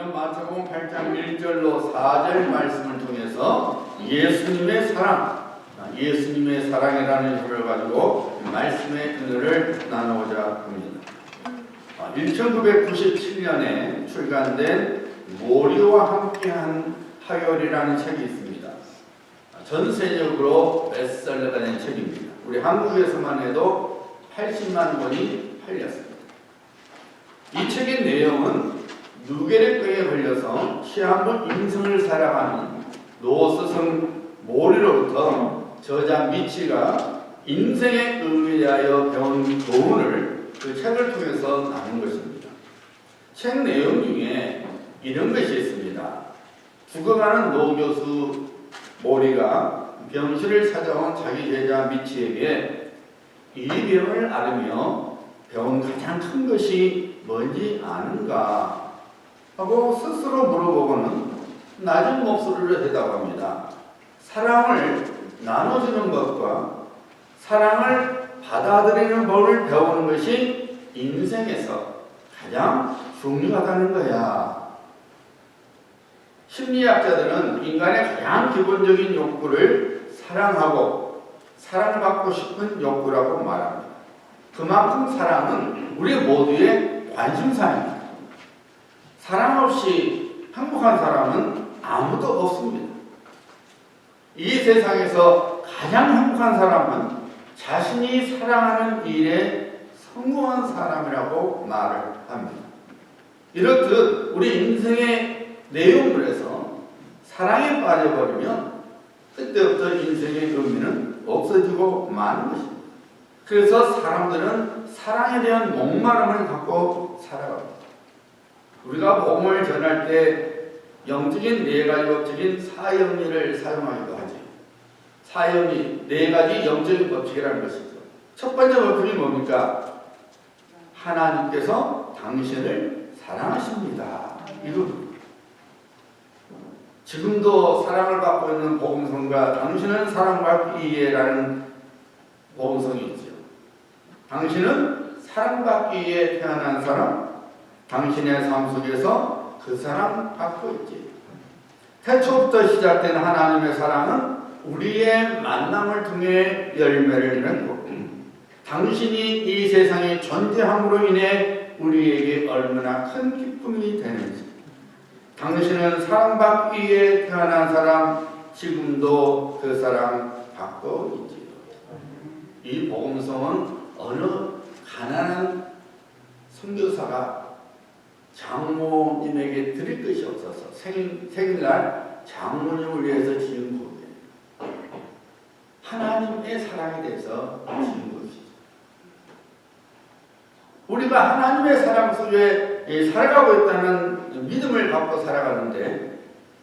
우리는 마태복음 8장 1절로 4절 말씀을 통해서 예수님의 사랑이라는 표현을 가지고 말씀의 은혜를 나누고자 합니다. 1997년에 출간된 모리와 함께한 화요일이라는 책이 있습니다. 전 세계적으로 베스트셀러가 된 책입니다. 우리 한국에서만 해도 80만 권이 팔렸습니다. 이 책의 내용은 누게르병에 걸려서 시한부 인생을 살아가는 노스성 모리로부터 저자 미치가 인생에 의하여 배운 교훈을 그 책을 통해서 나눈 것입니다. 책 내용 중에 이런 것이 있습니다. 죽어가는 노교수 모리가 병실을 찾아온 자기 제자 미치에게 이 병을 앓으며 배운 가장 큰 것이 뭔지 아는가 하고 스스로 물어보고는 낮은 목소리로 대답합니다. 사랑을 나눠주는 것과 사랑을 받아들이는 법을 배우는 것이 인생에서 가장 중요하다는 거야. 심리학자들은 인간의 가장 기본적인 욕구를 사랑하고 사랑받고 싶은 욕구라고 말합니다. 그만큼 사랑은 우리 모두의 관심사입니다. 사랑 없이 행복한 사람은 아무도 없습니다. 이 세상에서 가장 행복한 사람은 자신이 사랑하는 일에 성공한 사람이라고 말을 합니다. 이렇듯 우리 인생의 내용을 해서 사랑에 빠져버리면 그때부터 인생의 의미는 없어지고 마는 것입니다. 그래서 사람들은 사랑에 대한 목마름을 갖고 살아갑니다. 우리가 복음을 전할 때 영적인 네 가지 법칙인 사영리를 사용하기도 하죠. 사영리, 네 가지 영적인 법칙이라는 것이죠. 첫 번째 법칙이 뭡니까? 하나님께서 당신을 사랑하십니다. 이겁니다. 지금도 사랑을 받고 있는 복음성과 당신은 사랑받기에라는 복음성이 있죠. 당신은 사랑받기에 태어난 사람, 당신의 삶 속에서 그 사랑 받고 있지. 태초부터 시작된 하나님의 사랑은 우리의 만남을 통해 열매를 맺고 당신이 이 세상에 존재함으로 인해 우리에게 얼마나 큰 기쁨이 되는지. 당신은 사랑받기에 태어난 사람, 지금도 그 사랑 받고 있지. 이 복음성은 어느 가난한 선교사가 장모님에게 드릴 것이 없어서 생일날 장모님을 위해서 지은 곡이에요. 하나님의 사랑에 대해서 지은 것이죠. 우리가 하나님의 사랑 속에 살아가고 있다는 믿음을 갖고 살아가는데,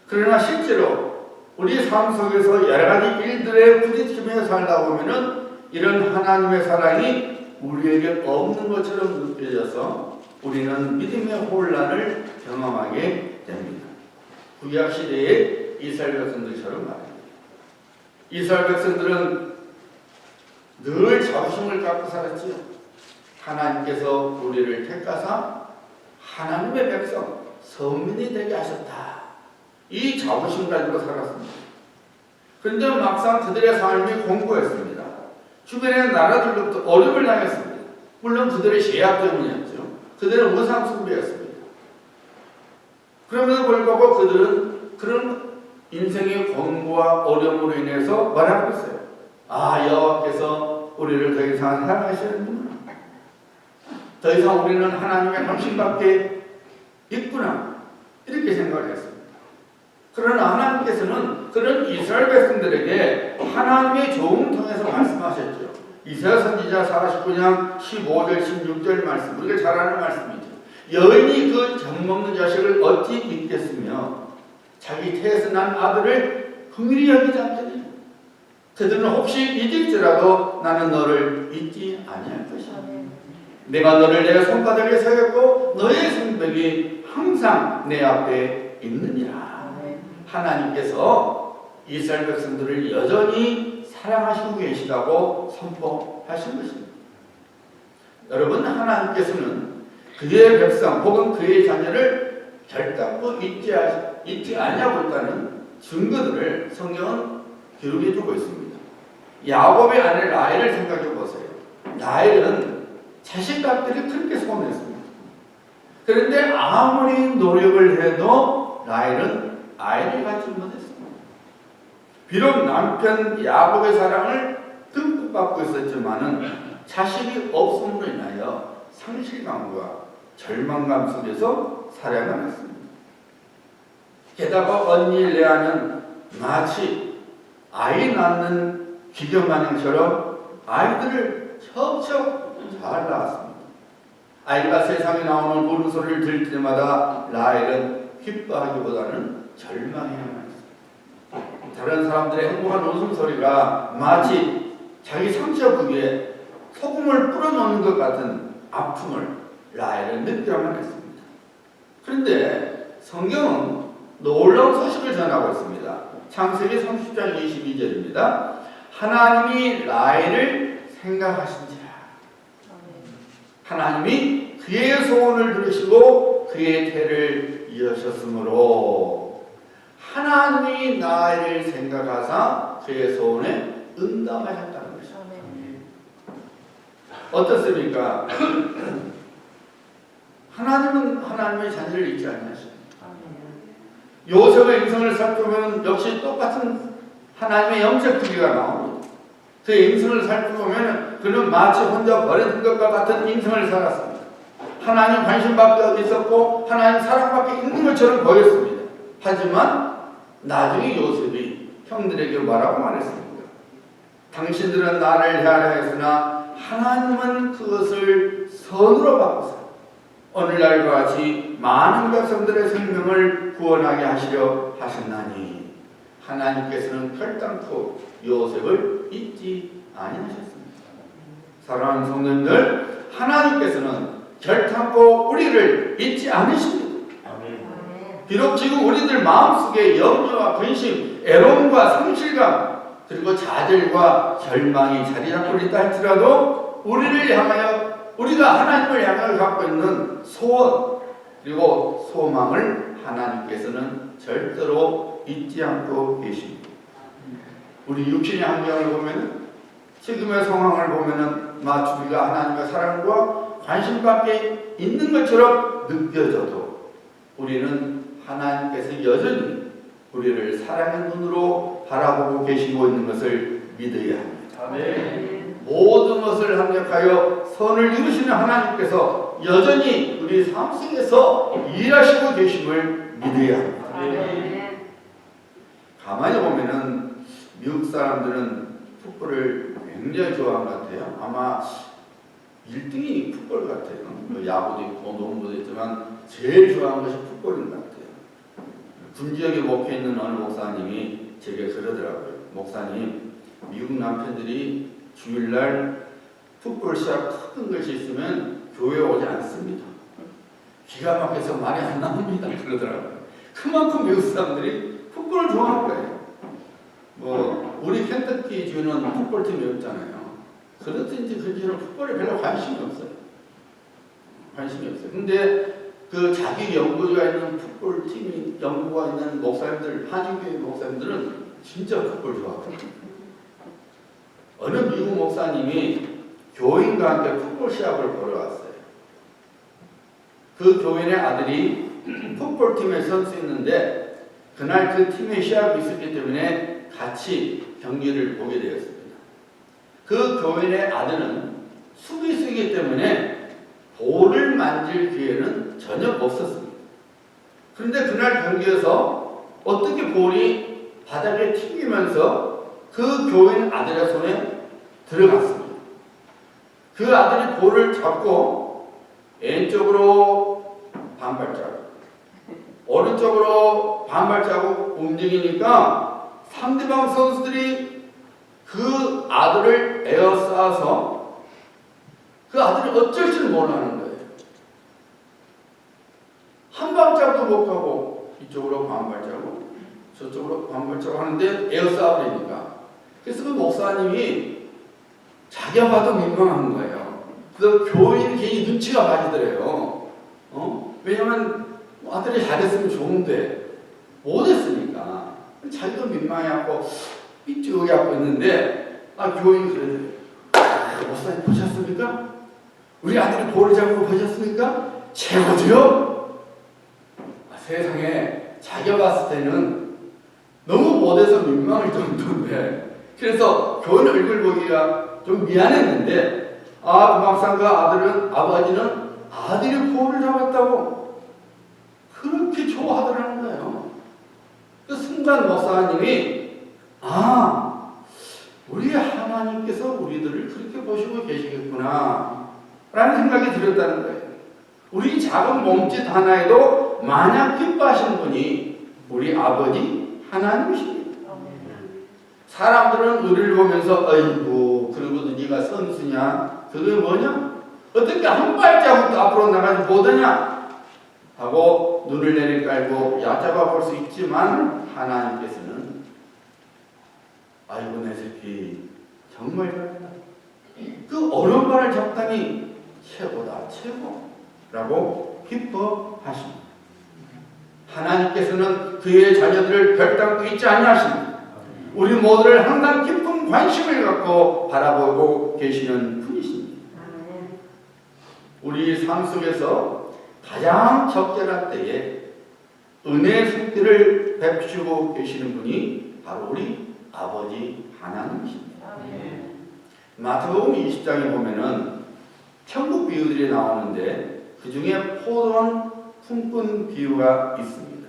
그러나 실제로 우리 삶 속에서 여러 가지 일들에 부딪히며 살다 보면은 이런 하나님의 사랑이 우리에게 없는 것처럼 느껴져서 우리는 믿음의 혼란을 경험하게 됩니다. 구약 시대의 이스라엘 백성들처럼 말입니다. 이스라엘 백성들은 늘 자부심을 갖고 살았지요. 하나님께서 우리를 택하사 하나님의 백성, 선민이 되게 하셨다. 이 자부심 가지고 살았습니다. 그런데 막상 그들의 삶이 공고했습니다. 주변의 나라들로부터 어려움을 당했습니다. 물론 그들의 죄악 때문이었죠. 그들은 우상 숭배였습니다. 그럼에도 불구하고 그들은 그런 인생의 공고와 어려움으로 인해서 말하고 있어요. 아, 여호와께서 우리를 더 이상 사랑하시는구나. 더 이상 우리는 하나님의 당신밖에 있구나. 이렇게 생각을 했습니다. 그러나 하나님께서는 그런 이스라엘 백성들에게 하나님의 종을 통해서 말씀하셨죠. 이사야 선지자 49장 15절 16절 말씀, 우리가 잘 아는 말씀이죠. 여인이 그 젖먹는 자식을 어찌 믿겠으며 자기 태에서 난 아들을 긍휼히 여기지 않겠느냐. 그들은 혹시 잊을지라도 나는 너를 잊지 아니할 것이다. 내가 너를 내 손바닥에 세웠고 너의 성벽이 항상 내 앞에 있느니라. 하나님께서 이스라엘 백성들을 여전히 사랑하시고 계시다고 선포하신 것입니다. 여러분, 하나님께서는 그의 백성 혹은 그의 자녀를 결단코 잊지 아니하고 있다는 증거들을 성경은 기록해 주고 있습니다. 야곱의 아내 라헬을 생각해 보세요. 라헬은 자식들이 그렇게 소원했습니다. 그런데 아무리 노력을 해도 라헬은 아이를 갖지 못했습니다. 비록 남편 야곱의 사랑을 듬뿍 받고 있었지만은 자식이 없음으로 인하여 상실감과 절망감 속에서 살아야만 했습니다. 게다가 언니 레아는 마치 아이 낳는 기경마냥처럼 아이들을 척척 잘 낳았습니다. 아이가 세상에 나오는 울음소리를 들을 때마다 라헬은 기뻐하기보다는 절망해야만 했습니다. 다른 사람들의 행복한 웃음소리가 마치 자기 상처 부위에 소금을 뿌려놓는 것 같은 아픔을 라헬은 느껴야만 했습니다. 그런데 성경은 놀라운 소식을 전하고 있습니다. 창세기 30장 22절입니다. 하나님이 라헬을 생각하신지라. 하나님이 그의 소원을 들으시고 그의 태를 이으셨으므로 하나님이 라헬을 생각하사 그의 소원에 응답하셨다는 것이죠. 어떻습니까? 하나님은 하나님의 자녀를 잊지 않으십니다. 요셉의 인생을 살펴보면 역시 똑같은 하나님의 영적 크기가 나옵니다. 그의 인생을 살펴보면 그는 마치 혼자 버려진 것과 같은 인생을 살았습니다. 하나님 관심밖에 어디 있었고 하나님 사랑밖에 있는 것처럼 보였습니다. 하지만 나중에 요셉이 형들에게 뭐라고 말했습니까? 당신들은 나를 해하려 했으나 하나님은 그것을 선으로 바꾸사 오늘날과 같이 많은 백성들의 생명을 구원하게 하시려 하셨나니 하나님께서는 결단코 요셉을 잊지 아니하셨습니다. 사랑하는 성도님들, 하나님께서는 결단코 우리를 잊지 않으십니다. 비록 지금 우리들 마음속에 염려와 근심, 애로움과 상실감, 그리고 좌절과 절망이 자리 잡고 있다 할지라도 우리를 향하여 우리가 하나님을 향하여 갖고 있는 소원 그리고 소망을 하나님께서는 절대로 잊지 않고 계십니다. 우리 육신의 환경을 보면 지금의 상황을 보면 마치 우리가 하나님의 사랑과 관심밖에 있는 것처럼 느껴져도 우리는 하나님께서 여전히 우리를 사랑의 눈으로 바라보고 계시고 있는 것을 믿어야 합니다. 아멘. 모든 것을 합력하여 선을 이루시는 하나님께서 여전히 우리 삶 속에서 일하시고 계심을 믿어야 합니다. 아멘. 가만히 보면은 미국 사람들은 풋볼을 굉장히 좋아하는 것 같아요. 아마 1등이 풋볼 같아요. 야구도 있고 농구도 있지만 제일 좋아하는 것이 풋볼인 것 같아요. 군지역에 목회 있는 어느 목사님이 제게 그러더라고요. 목사님, 미국 남편들이 주일날 풋볼 시합 큰 것이 있으면 교회에 오지 않습니다. 기가 막혀서 말이 안 나옵니다. 그러더라고요. 그만큼 미국 사람들이 풋볼을 좋아하는 거예요. 우리 켄터키 주는 풋볼팀이 없잖아요. 그렇든지 그지는 풋볼에 별로 관심이 없어요. 근데 그 자기 연구가 있는 풋볼 팀이 연구가 있는 목사님들, 한인교회 목사님들은 진짜 풋볼 좋아하거든요. 어느 미국 목사님이 교인과 함께 풋볼 시합을 보러 왔어요. 그 교인의 아들이 풋볼 팀에 선수였는데 그날 그 팀의 시합이 있었기 때문에 같이 경기를 보게 되었습니다. 그 교인의 아들은 수비수이기 때문에 볼을 만질 기회는 전혀 없었습니다. 그런데 그날 경기에서 어떻게 볼이 바닥에 튕기면서 그 교인 아들의 손에 들어갔습니다. 그 아들이 볼을 잡고 왼쪽으로 반발자국, 오른쪽으로 반발자국 움직이니까 상대방 선수들이 그 아들을 에워싸서 그 아들이 어쩔 줄 모르는 거예요. 한 발짝도 못 가고 이쪽으로 반발자국, 저쪽으로 반발자국 하는데 에워싸버리니까. 그래서 그 목사님이 자기가 봐도 민망한 거예요. 그래서 교인 개인 눈치가 빠지더래요. 왜냐면 아들이 잘했으면 좋은데 못했으니까 자기도 민망해갖고 삐뚤어갖고 있는데 교인이 그래도 목사님 보셨습니까? 우리 아들이 볼을 잡은 거 보셨습니까? 최고죠? 세상에 자기가 봤을 때는 너무 못해서 민망할 정도인데 그래서 교인 얼굴 보기가 좀 미안했는데 그 막상가 아버지는 아들이 볼을 잡았다고 그렇게 좋아하더라는 거예요. 그 순간 목사님이 우리 하나님께서 우리들을 그렇게 보시고 계시겠구나 라는 생각이 들었다는 거예요. 우리 작은 몸짓 하나에도 마냥 기뻐하시는 분이 우리 아버지 하나님이십니다. 사람들은 우리를 보면서 아이고 그러고도 네가 선수냐 그게 뭐냐 어떻게 한 발자국도 앞으로 나가지 못하냐 하고 눈을 내리깔고 얕잡아 볼 수 있지만 하나님께서는 아이고 내 새끼 정말 잘한다. 그 어려운 발을 잡다니 최고다 최고라고 기뻐하십니다. 하나님께서는 그의 자녀들을 별담고 있지 아니하십니다. 우리 모두를 항상 깊은 관심을 갖고 바라보고 계시는 분이십니다. 우리 삶 속에서 가장 적절한 때에 은혜의 손길을 베푸시고 계시는 분이 바로 우리 아버지 하나님이십니다. 마태복음 20장에 보면은 천국 비유들이 나오는데 그 중에 포도원 품꾼 비유가 있습니다.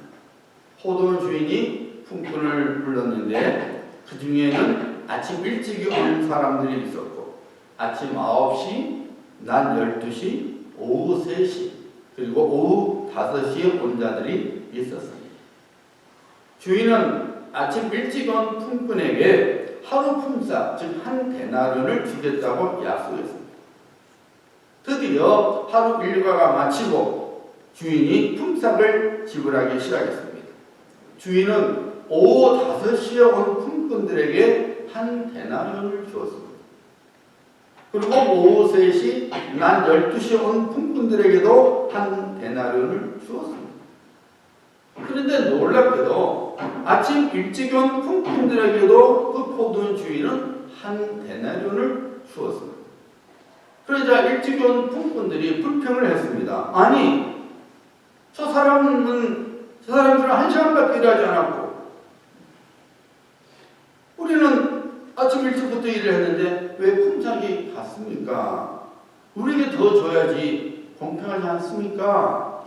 포도원 주인이 품꾼을 불렀는데 그 중에는 아침 일찍 온 사람들이 있었고 아침 9시, 낮 12시, 오후 3시 그리고 오후 5시에 온 자들이 있었습니다. 주인은 아침 일찍 온 품꾼에게 하루 품삯 즉 한 데나리온을 주겠다고 약속했습니다. 드디어 하루 일과가 마치고 주인이 품삯을 지불하기 시작했습니다. 주인은 오후 5시에 온 품꾼들에게 한 데나리온을 주었습니다. 그리고 오후 3시, 낮 12시에 온 품꾼들에게도 한 데나리온을 주었습니다. 그런데 놀랍게도 아침 일찍 온 품꾼들에게도 그 포도원 주인은 한 데나리온을 주었습니다. 그러자 일찍 온 품꾼들이 불평을 했습니다. 아니, 저 사람들은 1시간밖에 일하지 않았고 우리는 아침 일찍부터 일을 했는데 왜 품삯이 같습니까? 우리에게 더 줘야지 공평하지 않습니까?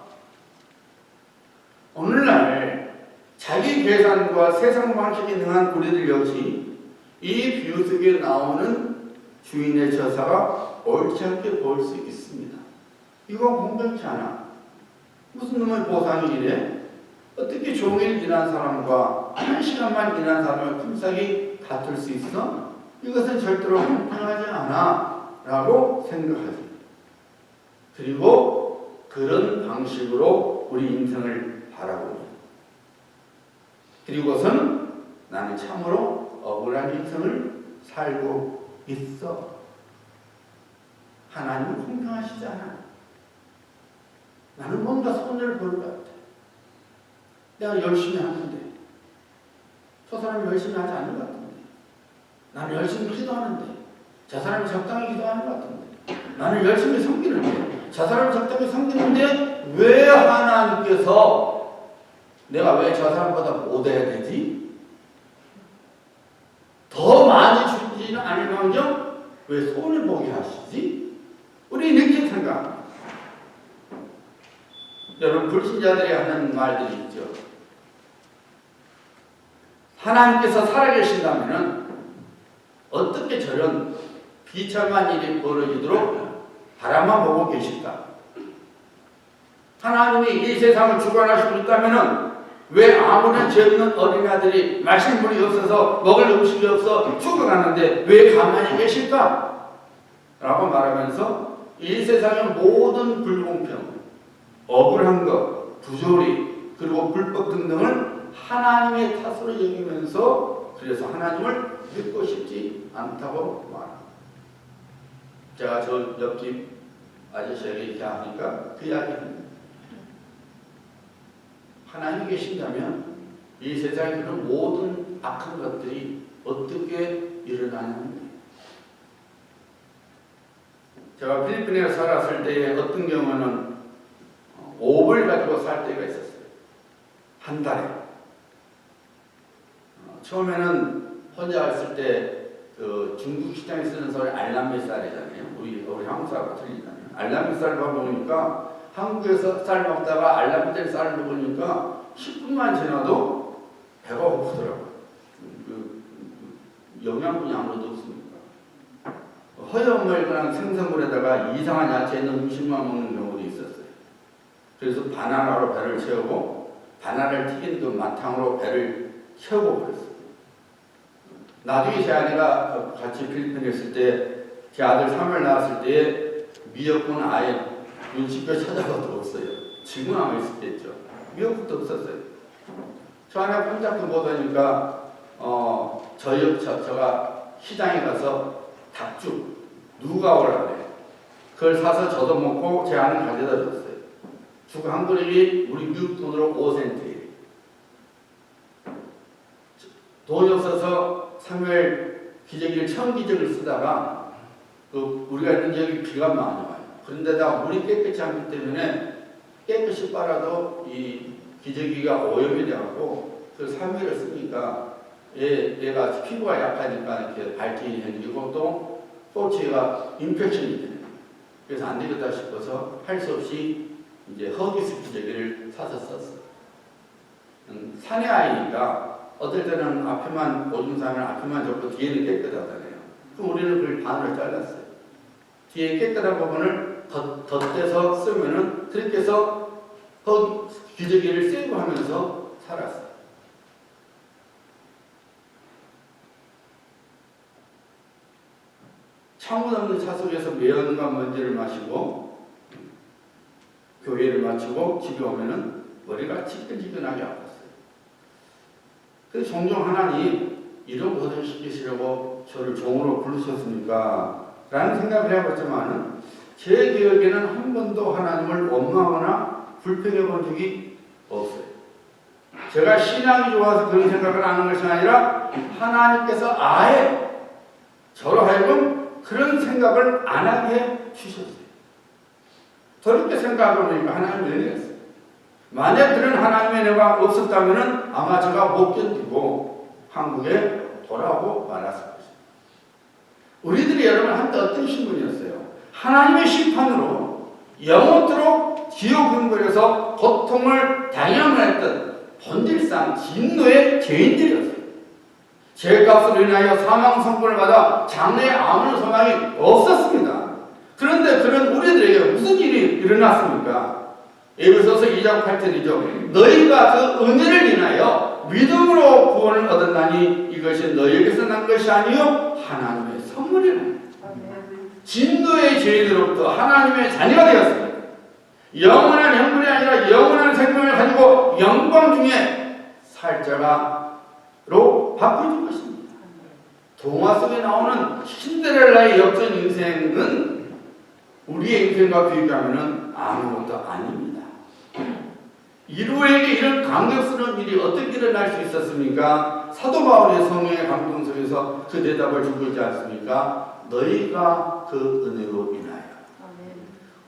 오늘날 자기 계산과 세상 방식에 능한 우리들 역시 이 비유 속에 나오는 주인의 처사가 옳지 않게 볼 수 있습니다. 이건 공평치 않아. 무슨 놈의 보상이 이래? 어떻게 종일 일한 사람과 1시간만 일한 사람의 품삯이 같을 수 있어? 이것은 절대로 공평하지 않아 라고 생각하지. 그리고 그런 방식으로 우리 인생을 바라봅니다. 그리고선 나는 참으로 억울한 인생을 살고 있어. 하나님은 공평하시지 않아. 나는 뭔가 손해를 볼 것 같아. 내가 열심히 하는데 저 사람이 열심히 하지 않는 것 같은데 나는 열심히 기도하는데 저 사람이 적당히 기도하는 것 같은데 나는 열심히 섬기는데 저 사람이 적당히 섬기는데 왜 하나님께서 내가 왜 저 사람보다 못해야 되지? 더 많이 주지는 않을망정 왜 손해보게 하시지? 우리 이렇게 생각합니다. 여러분 불신자들이 하는 말들이 있죠. 하나님께서 살아계신다면 어떻게 저런 비참한 일이 벌어지도록 바라만 보고 계실까? 하나님이 이 세상을 주관하시고 있다면 왜 아무런 죄 없는 어린아들이 마실 물이 없어서 먹을 음식이 없어 죽어가는데 왜 가만히 계실까? 라고 말하면서 이 세상의 모든 불공평, 억울한 것, 부조리, 그리고 불법 등등을 하나님의 탓으로 여기면서 그래서 하나님을 믿고 싶지 않다고 말합니다. 제가 저 옆집 아저씨에게 이렇게 하니까 그 이야기입니다. 하나님이 계신다면 이 세상에 있는 모든 악한 것들이 어떻게 일어나는지. 제가 필리핀에 살았을 때에 어떤 경우는 5불 가지고 살 때가 있었어요. 한 달에. 처음에는 혼자 있을 때 그 중국 시장에 쓰는 소리 알람미쌀이잖아요. 우리 한국 쌀과 틀리잖아요. 알람미쌀 먹으니까 한국에서 쌀 먹다가 알람미쌀 쌀 먹으니까 10분만 지나도 배가 고프더라고요. 영양분이 아무것도 없으니까. 허여물 그냥 생선물에다가 이상한 야채 있는 음식만 먹는 경우도 있었어요. 그래서 바나나로 배를 채우고 바나나를 튀긴 그 마탕으로 배를 채우고 그랬어요. 나중에 제 아내가 같이 필리핀에 있을 때 제 아들 3월 낳았을 때에 미역국은 아예 눈치껏 찾아가도 없어요. 지금은 아마 있을 때 있죠. 미역국도 없었어요. 저 아내가 깜짝 보다니까 제가 시장에 가서 닭죽 누가 오라래. 그걸 사서 저도 먹고 제 아내는 가져다 줬어요. 죽 한 그릇이 우리 미국 돈으로 5센트예요. 돈이 없어서 사무엘 기저귀를 처음 기저귀를 쓰다가 우리가 있는 지역이 비가 많이 와요. 그런데다 물이 깨끗이 않기 때문에 깨끗이 빨아도 이 기저귀가 오염이 돼갖고 그 사무엘을 쓰니까 얘가 피부가 약하니까 이렇게 밝기 생기고 또 꼬치가 인펙션이 되는 거예요. 그래서 안 되겠다 싶어서 할 수 없이 이제 허기스 기저귀를 사서 썼어요. 사내 아이니까 어떨 때는 앞에만 오줌 싸면 앞에만 줬고 뒤에는 깨끗하잖아요. 그럼 우리는 그걸 반으로 잘랐어요. 뒤에 깨끗한 부분을 덧대서 쓰면은 그렇게 해서 기저귀를 세이브하면서 살았어요. 창문 없는 차 속에서 매연과 먼지를 마시고 교회를 마치고 집에 오면은 머리가 지끈지끈하게 아팠어요. 그래서 종종 하나님 이런 것을 시키시려고 저를 종으로 부르셨습니까? 라는 생각을 해봤지만 제 기억에는 한 번도 하나님을 원망하거나 불평해 본 적이 없어요. 제가 신앙이 좋아서 그런 생각을 하는 것이 아니라 하나님께서 아예 저로 하여금 그런 생각을 안 하게 주셨어요. 저렇게 생각하고 보니까 하나님의 은혜였어요. 만약 그런 하나님의 은혜가 없었다면 아마 제가 못 견디고 한국에 돌아오고 말았을 것입니다. 우리들이 여러분 한때 어떤 신분이었어요? 하나님의 심판으로 영원토록 지옥 근거리에서 고통을 당해야만 했던 본질상 진노의 죄인들이었어요. 죄값으로 인하여 사망 선고를 받아 장래에 아무런 소망이 없었습니다. 그런데 그런 우리들에게 무슨 일이 일어났습니까? 에베소서 2장 8절이죠. 너희가 그 은혜를 인하여 믿음으로 구원을 얻었나니 이것이 너희에게서 난 것이 아니요 하나님의 선물이라. 진노의 죄인으로부터 하나님의 자녀가 되었습니다. 영원한 형벌이 아니라 영원한 생명을 가지고 영광 중에 살 자가로 바꿔준 것입니다. 동화 속에 나오는 신데렐라의 역전 인생은 우리의 인생과 비교하면 아무것도 아닙니다. 이루에게 이런 감격스러운 일이 어떻게 일어날 수 있었습니까? 사도 바울의 성령의 감동 속에서 그 대답을 주고 있지 않습니까? 너희가 그 은혜로 인하여.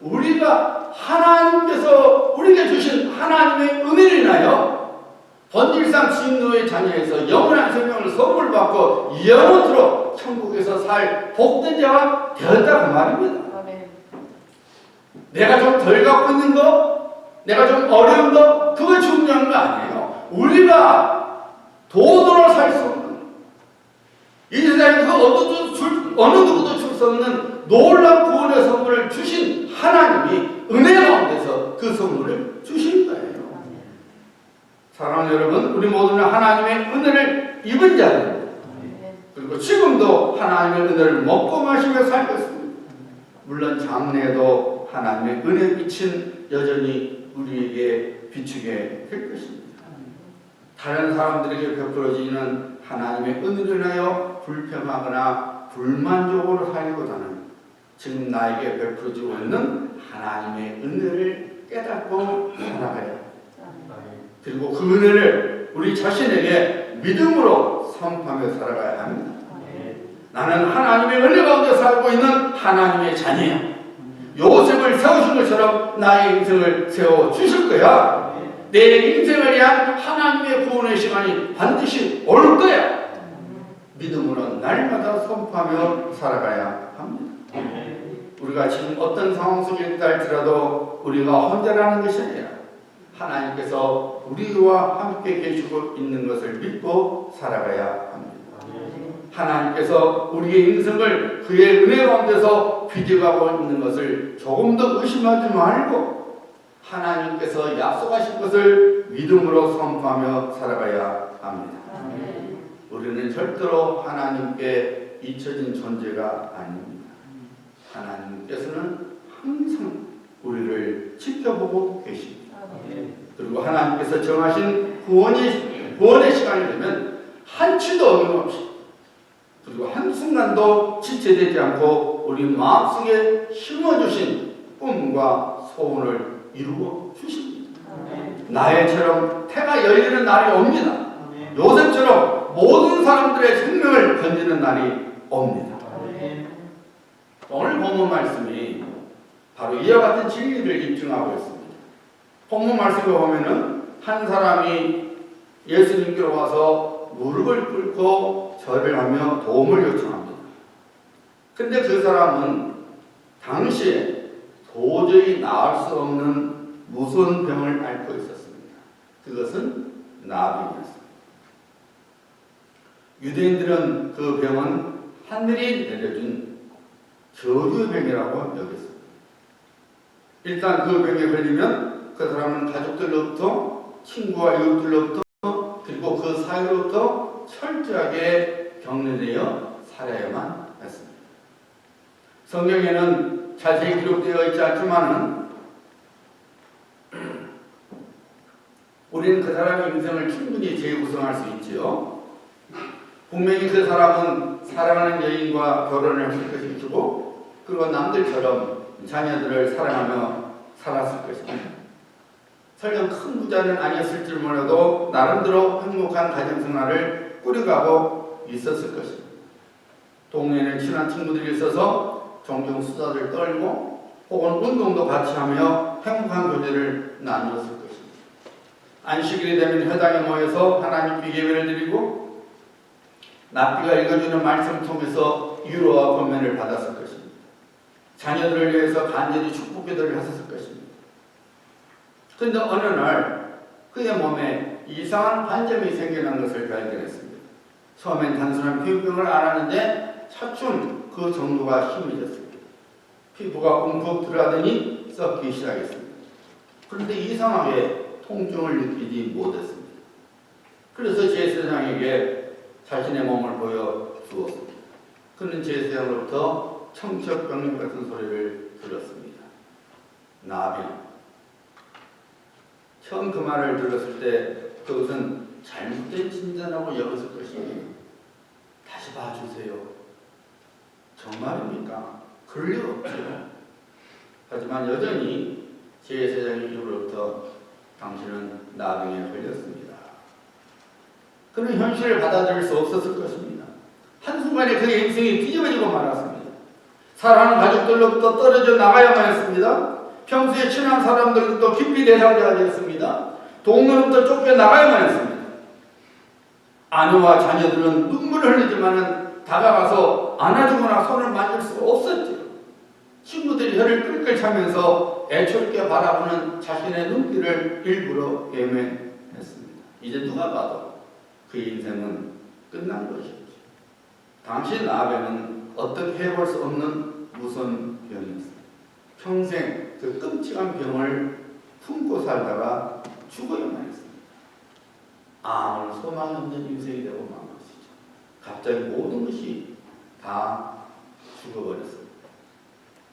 우리가 하나님께서 우리에게 주신 하나님의 은혜를 인하여 본질상 진노의 자녀에서 영원한 생명을 선물 받고 영원토록 천국에서 살 복된 자가 되었다 그 말입니다. 내가 좀 덜 갖고 있는 거, 내가 좀 어려운 거, 그거 중요한 거 아니에요. 우리가 도도로 살 수 없는, 이 세상에서 어느 누구도 줄 수 없는 놀라운 구원의 선물을 주신 하나님이 은혜 가운데서 그 선물을 주신 거예요. 사랑하는 여러분, 우리 모두는 하나님의 은혜를 입은 자입니다. 그리고 지금도 하나님의 은혜를 먹고 마시며 살고 있습니다. 물론 장래에도 하나님의 은혜 빛은 여전히 우리에게 비추게 될 것입니다. 다른 사람들에게 베풀어지는 하나님의 은혜를 인하여 불평하거나 불만족으로 살기보다는 지금 나에게 베풀어지고 있는 하나님의 은혜를 깨닫고 살아가야 합니다. 그리고 그 은혜를 우리 자신에게 믿음으로 선포하며 살아가야 합니다. 나는 하나님의 은혜 가운데 살고 있는 하나님의 자녀야. 요셉을 세우신 것처럼 나의 인생을 세워주실 거야. 내 인생을 위한 하나님의 구원의 시간이 반드시 올 거야. 믿음으로 날마다 선포하며 살아가야 합니다. 우리가 지금 어떤 상황 속에 있다 할지라도 우리가 혼자라는 것이 아니라 하나님께서 우리와 함께 계시고 있는 것을 믿고 살아가야 합니다. 하나님께서 우리의 인생을 그의 은혜 가운데서 빚어가고 있는 것을 조금 더 의심하지 말고 하나님께서 약속하신 것을 믿음으로 선포하며 살아가야 합니다. 우리는 절대로 하나님께 잊혀진 존재가 아닙니다. 하나님께서는 항상 우리를 지켜보고 계십니다. 그리고 하나님께서 정하신 구원의 시간이 되면 한치도 어김없이 그리고 한순간도 지체되지 않고 우리 마음속에 심어주신 꿈과 소원을 이루어 주십니다. 나의처럼 태가 열리는 날이 옵니다. 요셉처럼 모든 사람들의 생명을 건지는 날이 옵니다. 오늘 본문 말씀이 바로 이와 같은 진리를 입증하고 있습니다. 본문 말씀을 보면은 한 사람이 예수님께로 와서 무릎을 꿇고 절을 하며 도움을 요청합니다. 근데 그 사람은 당시에 도저히 나을 수 없는 무서운 병을 앓고 있었습니다. 그것은 나병이었습니다. 유대인들은 그 병은 하늘이 내려준 저주의 병이라고 여겼습니다. 일단 그 병에 걸리면 그 사람은 가족들로부터 친구와 이웃들로부터 그리고 그 사회로부터 철저하게 격리되어 살아야만 했습니다. 성경에는 자세히 기록되어 있지 않지만은 우리는 그 사람의 인생을 충분히 재구성할 수 있지요. 분명히 그 사람은 사랑하는 여인과 결혼을 할 것이고 그리고 남들처럼 자녀들을 사랑하며 살았을 것입니다. 설령 큰 부자는 아니었을 줄 몰라도 나름대로 행복한 가정생활을 꾸려가고 있었을 것입니다. 동네에는 친한 친구들이 있어서 종종 수다를 떨고 혹은 운동도 같이 하며 행복한 교제를 나누었을 것입니다. 안식일이 되면 회당에 모여서 하나님께 예배를 드리고 납비가 읽어주는 말씀을 통해서 위로와 권면을 받았을 것입니다. 자녀들을 위해서 간절히 축복기도를 했었을 것입니다. 그런데 어느 날 그의 몸에 이상한 반점이 생겨난 것을 발견했습니다. 처음엔 단순한 피부병을 앓았는데 차츰 그 정도가 심해졌습니다. 피부가 움푹 들어가더니 썩기 시작했습니다. 그런데 이상하게 통증을 느끼지 못했습니다. 그래서 제사장에게 자신의 몸을 보여주었습니다. 그는 제사장으로부터 청첩병력 같은 소리를 들었습니다. 나병. 처음 그 말을 들었을 때 그것은 잘못된 진단이라고 여겼을 것입니다. 다시 봐주세요. 정말입니까? 그럴 리 없죠. 하지만 여전히 제사장의 입으로부터 당신은 나병에 걸렸습니다. 그는 현실을 받아들일 수 없었을 것입니다. 한순간에 그의 인생이 뒤집어지고 말았습니다. 사랑하는 가족들로부터 떨어져 나가야만 했습니다. 평소에 친한 사람들로부터 깊이 대상자가 되었습니다. 동네로부터 쫓겨나가야만 했습니다. 아내와 자녀들은 눈물을 흘리지만 다가가서 안아주거나 손을 만질 수가 없었죠. 친구들이 혀를 끌끌 차면서 애처롭게 바라보는 자신의 눈길을 일부러 외면했습니다. 이제 누가 봐도 그의 인생은 끝난 것이었죠. 당시 나병은 어떻게 해볼 수 없는 무서운 병이었습니다. 평생 그 끔찍한 병을 품고 살다가 죽어야만 했습니다. 아무런 소망이 없는 인생이 되고 만 것이죠. 갑자기 모든 것이 다 죽어버렸습니다.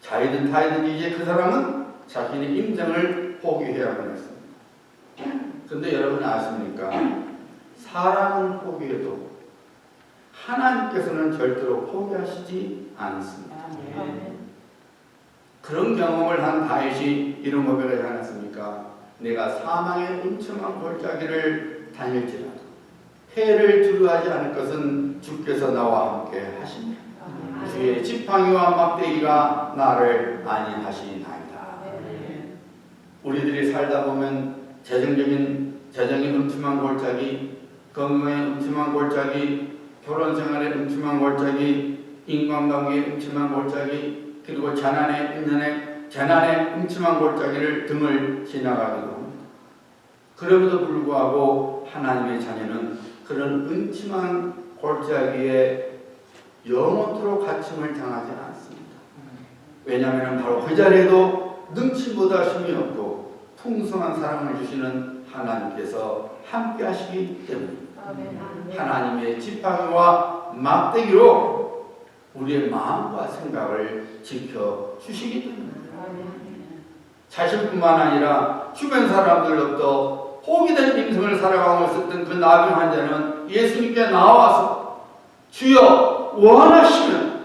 자이든 타이든 이제 그 사람은 자신의 인생을 포기해야만 했습니다. 그런데 여러분 아십니까? 사람은 포기해도 하나님께서는 절대로 포기하시지 않습니다. 그런 경험을 한 다윗이 이런 고백을 하지 않았습니까? 내가 사망의 음침한 골짜기를 다닐지라도 해를 두려워하지 않을 것은 주께서 나와 함께 하시니 주의 지팡이와 막대기가 나를 안위하시나이다. 우리들이 살다 보면 재정적인 음침한 골짜기, 건강의 음침한 골짜기, 결혼생활의 음침한 골짜기, 인간관계의 음침한 골짜기, 그리고 재난의 음침한 골짜기를 등을 지나가기도 합니다. 그럼에도 불구하고 하나님의 자녀는 그런 음침한 골짜기에 영원토록 갇힘을 당하지 않습니다. 왜냐하면 바로 그 자리에도 능치보다 심이 없고 풍성한 사랑을 주시는 하나님께서 함께 하시기 때문입니다. 하나님의 지팡이와 막대기로 우리의 마음과 생각을 지켜주시기 때문입니다. 자신뿐만 아니라 주변 사람들로부터 포기된 인생을 살아가고 있었던 그 나병 환자는 예수님께 나와서 주여 원하시면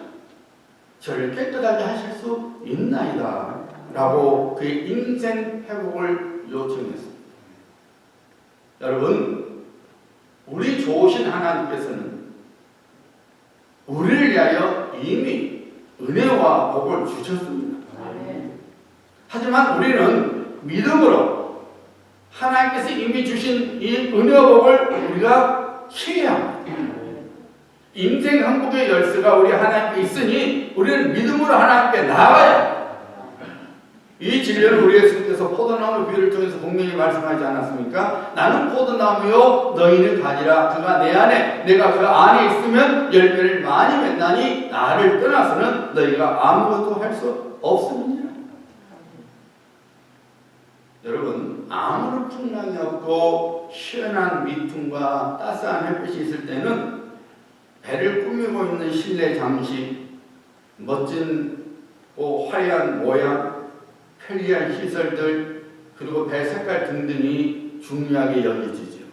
저를 깨끗하게 하실 수 있나이다 라고 그의 인생 회복을 요청했습니다. 여러분, 우리 좋으신 하나님께서는 우리를 위하여 이미 은혜와 복을 주셨습니다. 하지만 우리는 믿음으로 하나님께서 이미 주신 이 은혜와 복을 우리가 취해야 합니다. 인생 행복의 열쇠가 우리 하나님께 있으니 우리는 믿음으로 하나님께 나아가야 합니다. 이 진리를 우리 예수님께서 포도나무 비유를 통해서 분명히 말씀하지 않았습니까? 나는 포도나무요 너희는 가지라. 그가 내 안에 내가 그 안에 있으면 열매를 많이 맺나니 나를 떠나서는 너희가 아무것도 할 수 없음이니라. 여러분, 아무런 풍랑이 없고 시원한 미풍과 따스한 햇빛이 있을 때는 배를 꾸미고 있는 실내 장식, 멋진 화려한 모양, 편리한 시설들, 그리고 배 색깔 등등이 중요하게 여겨지죠.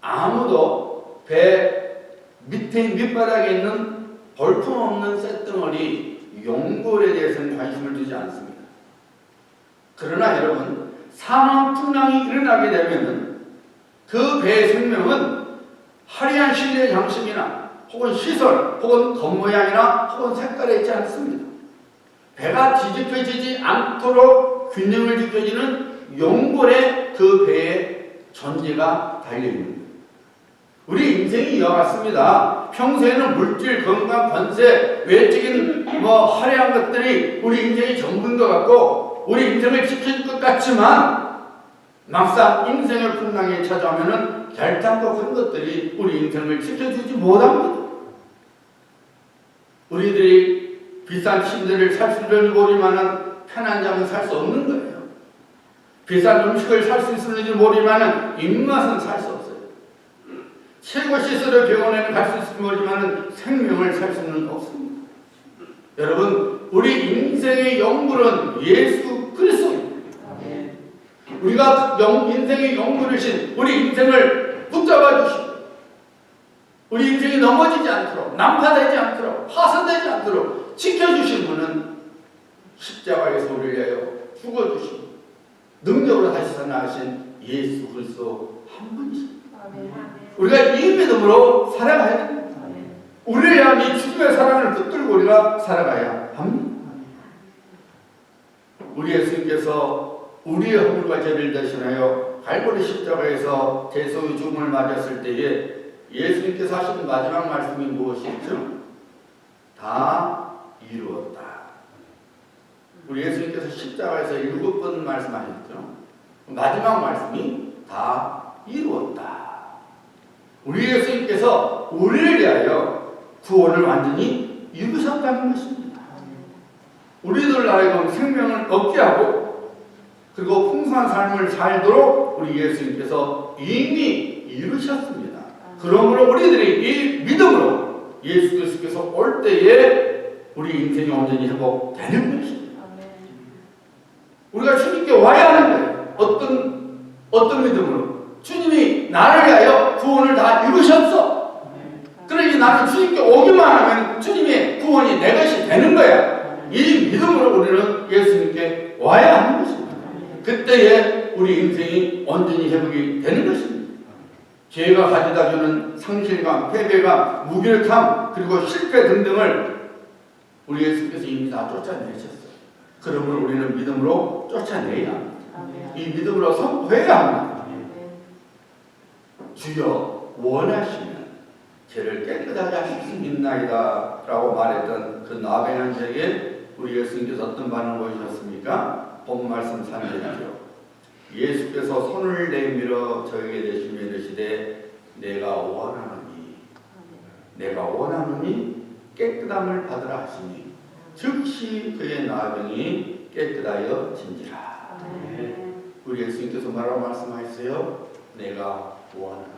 아무도 배 밑바닥에 있는 볼품없는 쇳덩어리 용골에 대해서는 관심을 두지 않습니다. 그러나 여러분, 사망 풍랑이 일어나게 되면 그 배의 생명은 화려한 실내 장식이나 혹은 시설, 혹은 겉모양이나 혹은 색깔에 있지 않습니다. 배가 뒤집혀지지 않도록 균형을 지켜주는 용골에 그 배의 존재가 달려있는 거예요. 우리 인생이 이와 같습니다. 평소에는 물질, 건강, 권세, 외적인 화려한 것들이 우리 인생이 전부인 것 같고 우리 인생을 지켜줄 것 같지만 막상 인생의 풍랑이 찾아오면은 결단코 큰 것들이 우리 인생을 지켜주지 못합니다. 우리들이 비싼 침대를 살 수는 모르지만은 편한 잠은 살 수 없는 거예요. 비싼 음식을 살 수 있을지 모르지만은 입맛은 살 수 없어요. 최고 시설의 병원에는 갈 수 있을지 모르지만은 생명을 살 수는 없습니다. 여러분, 우리 인생의 영물은 예수 그리스도입니다. 우리가 인생의 영물이신 우리 인생을 붙잡아 주시고 우리 인생이 넘어지지 않도록, 난파되지 않도록, 파손되지 않도록 지켜주신 분은 십자가에서 우리를 위하여 죽어주시고 능력으로 다시 살아나신 예수 그리스도 한 분이십니다. 우리가 이 믿음으로 살아가야 됩니다. 우리를 위한 이 죽음의 사랑을 붙들고 우리가 살아가야 합니다. 우리 예수님께서 우리의 허물과 죄를 대신하여 갈보리 십자가에서 대속의 죽음을 맞았을 때에 예수님께서 하시는 마지막 말씀이 무엇이죠? 다 이루었다. 우리 예수님께서 십자가에서 7번 말씀하셨죠. 마지막 말씀이 다 이루었다. 우리 예수님께서 우리를 위하여 구원을 완전히 이루셨다는 것입니다. 우리들 하여금 생명을 얻게 하고 그리고 풍성한 삶을 살도록 우리 예수님께서 이미 이루셨습니다. 그러므로 우리들이 이 믿음으로 예수 그리스도께서 올 때에 우리 인생이 온전히 회복되는 것입니다. 우리가 주님께 와야 하는 거예요. 어떤 믿음으로? 주님이 나를 위하여 구원을 다 이루셨어. 그러니 나는 주님께 오기만 하면 주님의 구원이 내 것이 되는 거야. 이 믿음으로 우리는 예수님께 와야 하는 것입니다. 그때에 우리 인생이 온전히 회복이 되는 것입니다. 죄가 가져다 주는 상실감, 패배감, 무기력함, 그리고 실패 등등을 우리 예수께서 이미 다 쫓아내셨어요. 그러므로 우리는 믿음으로 쫓아내야 합니다. 이 믿음으로 선포해야 합니다. 주여 원하시면 죄를 깨끗하게 하실 수 있나이다 라고 말했던 그 나베한 자에게 우리 예수님께서 어떤 반응을 보이셨습니까? 본 말씀 3절이죠. 예수께서 손을 내밀어 저에게 대시며 이르시되 내가 원하노니 깨끗함을 받으라 하시니 즉시 그의 나병이 깨끗하여 진지라. 우리 예수님께서 뭐라고 말씀하셨어요? 내가 원하노니.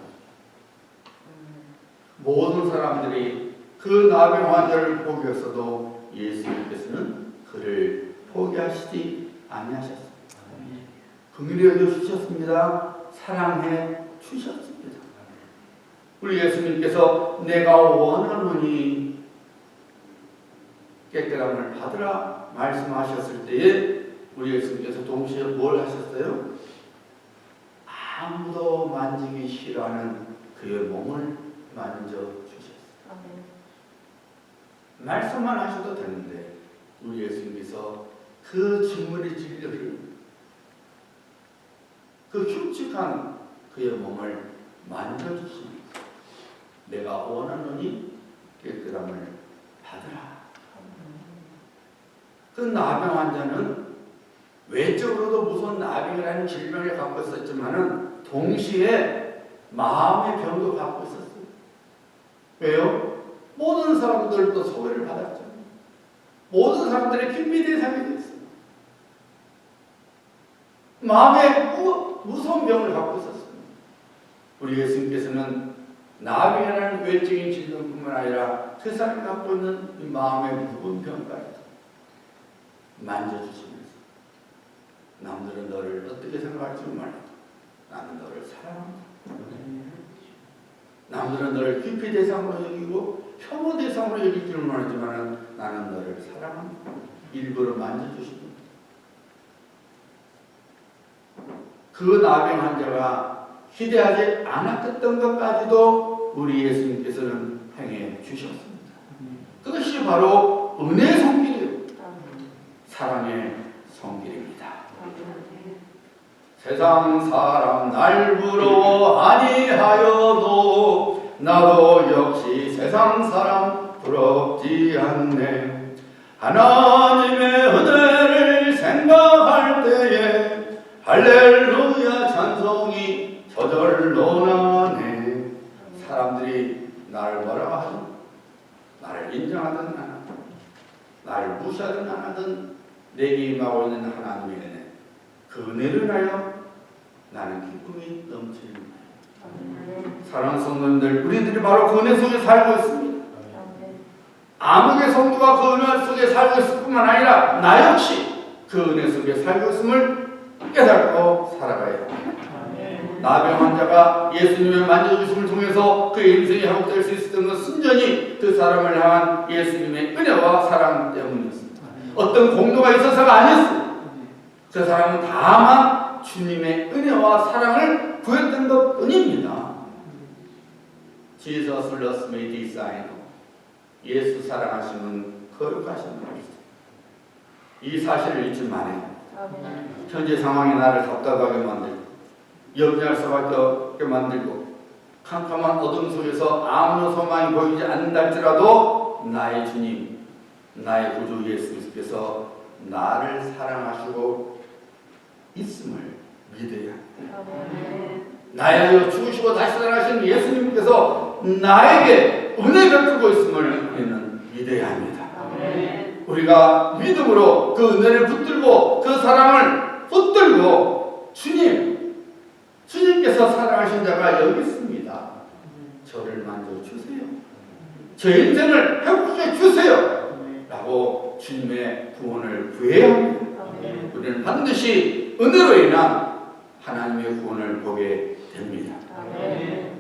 모든 사람들이 그 나병 환자를 포기했어도 예수님께서는 그를 포기하시지 아니하셨습니다. 긍휼히 여겨주셨습니다. 사랑해 주셨습니다. 우리 예수님께서 내가 원하노니 깨끗함을 받으라 말씀하셨을 때에 우리 예수님께서 동시에 뭘 하셨어요? 아무도 만지기 싫어하는 그의 몸을 만져주셨어요. 말씀만 하셔도 되는데 우리 예수님께서 그 증물의 진리를, 그 흉측한 그의 몸을 만져주십니다. 내가 원하노니 깨끗함을 받으라. 그 나병 환자는 외적으로도 무서운 나병이라는 질병을 갖고 있었지만은 동시에 마음의 병도 갖고 있었어요. 왜요? 모든 사람들도 소외를 받았죠. 모든 사람들의 핑미 대상이 됐어요. 마음에 무서운 병을 갖고 있었어요. 우리 예수님께서는 나병이라는 외적인 질병뿐만 아니라 그 사람이 갖고 있는 이 마음의 무거운 병까지 만져주시면서 남들은 너를 어떻게 생각할지 몰라도 나는 너를 사랑한다. 남들은 너를 기피 대상으로 여기고 혐오 대상으로 여길 줄 모르지만 나는 너를 사랑한다. 일부러 만져주십니다. 그 나병 환자가 기대하지 않았던 것까지도 우리 예수님께서는 행해 주셨습니다. 그것이 바로 은혜의 손길이에요. 사랑의 손길입니다. 세상 사람 날 부러워 아니하여도 나도 역시 세상 사람 부럽지 않네. 하나님의 은혜를 생각할 때에 할렐루야 찬송이 저절로 나네. 사람들이 나를 뭐라고 하든, 나를 인정하든 안 하든, 나를 무시하든 안 하든 내게 임하고 있는 하나님의 은혜, 그 은혜를 인하여 나는 기쁨이 넘치는 거예요. 사랑하는 성도님들, 우리들이 바로 그 은혜 속에 살고 있습니다. 아무개 성도가 그 은혜 속에 살고 있을 뿐만 아니라 나 역시 그 은혜 속에 살고 있음을 깨닫고 살아가야 합니다. 나병 환자가 예수님의 만져주심을 통해서 그 인생이 회복될 수 있었던 것은 순전히 그 사람을 향한 예수님의 은혜와 사랑 때문이었습니다. 어떤 공로가 있어서가 아니었습니다. 그 사람은 다만 주님의 은혜와 사랑을 구했던 것 뿐입니다. Jesus loves me this I know. 예수 사랑하시면 거룩하신 분이시죠. 이 사실을 잊지 말아요. 현재 상황이 나를 답답하게 만들고 염려할 수밖에 없게 만들고 캄캄한 어둠 속에서 아무런 소망이 보이지 않는다 할지라도 나의 주님, 나의 구주 예수님께서 나를 사랑하시고 있음을 믿어야 합니다. 나에 대해 죽으시고 다시 살아나신 예수님께서 나에게 은혜 베풀고 있음을 우리는 믿어야 합니다. 우리가 믿음으로 그 은혜를 붙들고 그 사랑을 붙들고 주님께서 사랑하신 자가 여기 있습니다. 저를 만져주세요. 제 인생을 회복해 주세요. 라고 주님의 구원을 구해야 합니다. 우리는 반드시 은혜로 인한 하나님의 구원을 보게 됩니다.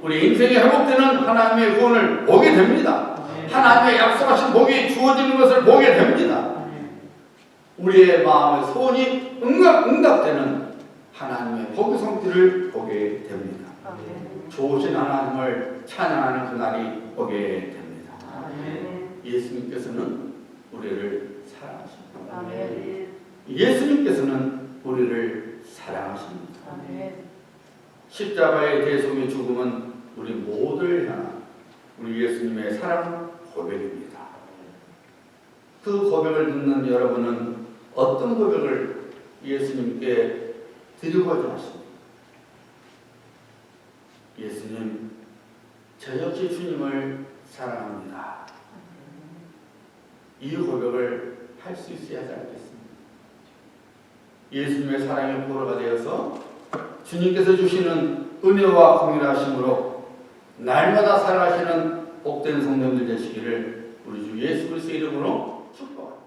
우리 인생이 회복되는 하나님의 구원을 보게 됩니다. 하나님의 약속하신 복이 주어지는 것을 보게 됩니다. 우리의 마음의 소원이 응답되는 하나님의 복의 성취를 보게 됩니다. 좋으신 하나님을 찬양하는 그날이 오게 됩니다. 예수님께서는 우리를 사랑하십니다. 예수님께서는 우리를 사랑하십니다. 십자가의 대속의 죽음은 우리 모두를 향한 우리 예수님의 사랑 고백입니다. 그 고백을 듣는 여러분은 어떤 고백을 예수님께 드리고자 하십니까? 예수님, 저 역시 주님을 사랑합니다. 이 고백을 할 수 있어야 하지 않겠습니까? 예수님의 사랑의 보로가 되어서 주님께서 주시는 은혜와 공일하심으로 날마다 살아가시는 복된 성도들 되시기를 우리 주 예수 그리스도의 이름으로 축복합니다.